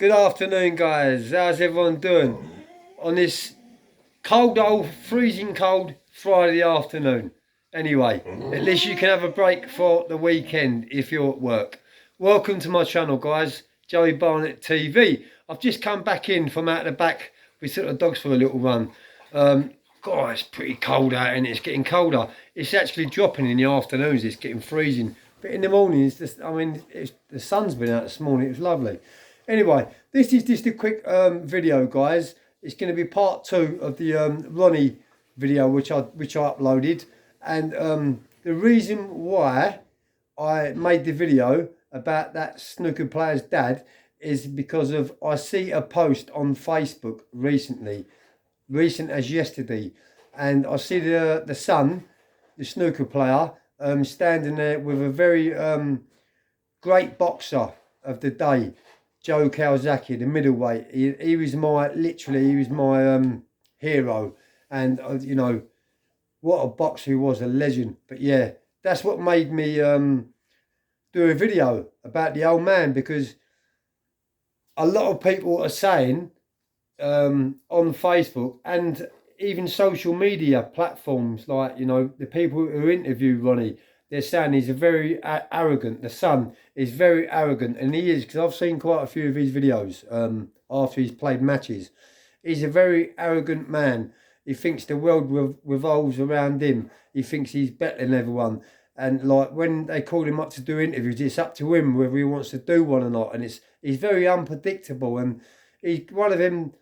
Good afternoon, guys. How's everyone doing on this cold, old, freezing cold Friday afternoon? Anyway, at least you can have a break for the weekend if you're at work. Welcome to my channel, guys. Joey Barnett TV. I've just come back in from out the back. We took the dogs for a little run. God, it's pretty cold out and it's getting colder. It's actually dropping in the afternoons. It's getting freezing. But in the mornings, the sun's been out this morning. It was lovely. Anyway, this is just a quick video, guys. It's going to be part 2 of the Ronnie video, which I uploaded. And the reason why I made the video about that snooker player's dad is because of I see a post on Facebook recently, recent as yesterday, and I see the son, the snooker player, standing there with a very great boxer of the day, Joe Calzaghe, the middleweight. He was literally my hero, and you know what a boxer he was, a legend. But yeah, that's what made me do a video about the old man, because a lot of people are saying on Facebook and even social media platforms, like, you know, the people who interview Ronnie, they're saying he's a very arrogant. The son is very arrogant, and he is, because I've seen quite a few of his videos after he's played matches. He's a very arrogant man. He thinks the world revolves around him. He thinks he's better than everyone. And like when they call him up to do interviews, it's up to him whether he wants to do one or not. And he's very unpredictable, and he's one of them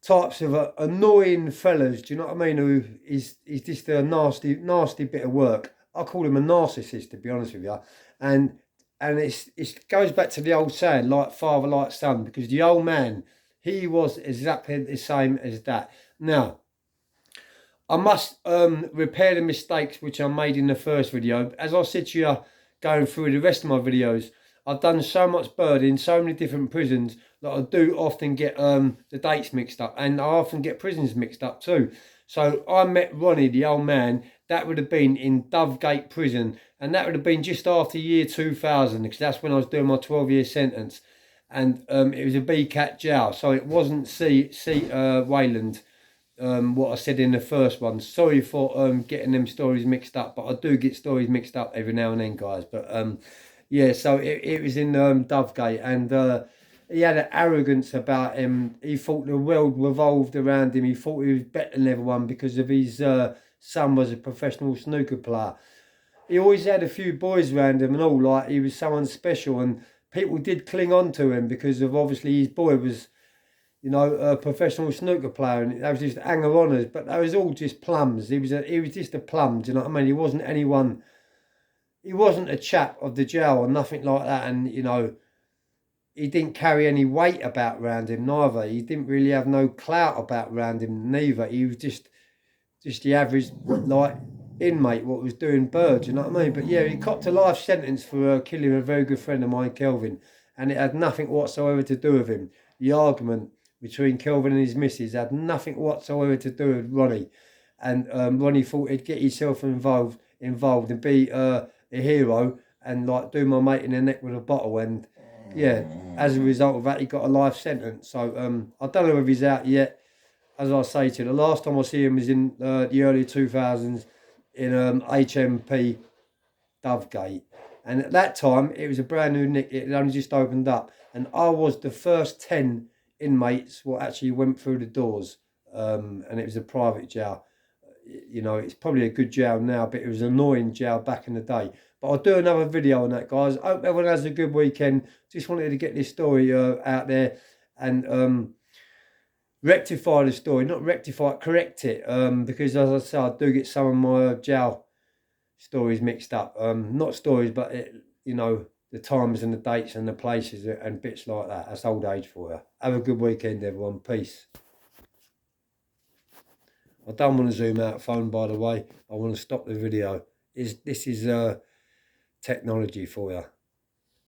types of annoying fellas. Do you know what I mean? Who he's just a nasty bit of work. I call him a narcissist, to be honest with you. And it goes back to the old saying, like father, like son, because the old man, he was exactly the same as that. Now, I must repair the mistakes which I made in the first video. As I said to you, going through the rest of my videos, I've done so much birding, so many different prisons, that I do often get the dates mixed up, and I often get prisons mixed up too. So I met Ronnie, the old man. That would have been in Dovegate prison, and that would have been just after year 2000, because that's when I was doing my 12-year sentence, and it was a BCAT jail, so it wasn't Wayland. What I said in the first one. Sorry for getting them stories mixed up, but I do get stories mixed up every now and then, guys. But yeah, so it was in Dovegate, and he had an arrogance about him. He thought the world revolved around him. He thought he was better than everyone because of his son was a professional snooker player. He always had a few boys around him and all, like he was someone special, and people did cling on to him because of obviously his boy was, you know, a professional snooker player, and that was just hanger-oners. But that was all just plums. He was just a plum. Do you know what I mean? He wasn't anyone. He wasn't a chap of the jail or nothing like that. And you know, he didn't carry any weight about around him neither. He didn't really have no clout about around him neither. He was just the average like inmate what was doing birds. You know what I mean? But yeah, he copped a life sentence for killing a very good friend of mine, Kelvin, and it had nothing whatsoever to do with him. The argument between Kelvin and his missus had nothing whatsoever to do with Ronnie. And Ronnie thought he'd get himself involved and be a hero and like do my mate in the neck with a bottle. And yeah, as a result of that, he got a life sentence. So I don't know if he's out yet. As I say to you, the last time I see him was in the early 2000s in HMP Dovegate. And at that time, it was a brand new nick. It had only just opened up. And I was the first 10 inmates what actually went through the doors, and it was a private jail. You know, it's probably a good jail now, but it was an annoying jail back in the day. But I'll do another video on that, guys. I hope everyone has a good weekend. Just wanted to get this story out there and rectify the story, not rectify it, correct it, because as I say, I do get some of my jail stories mixed up. Not stories, but you know, the times and the dates and the places and bits like that. That's old age for you. Have a good weekend, everyone. Peace. I don't want to zoom out phone, by the way. I want to stop the video. This is technology for you.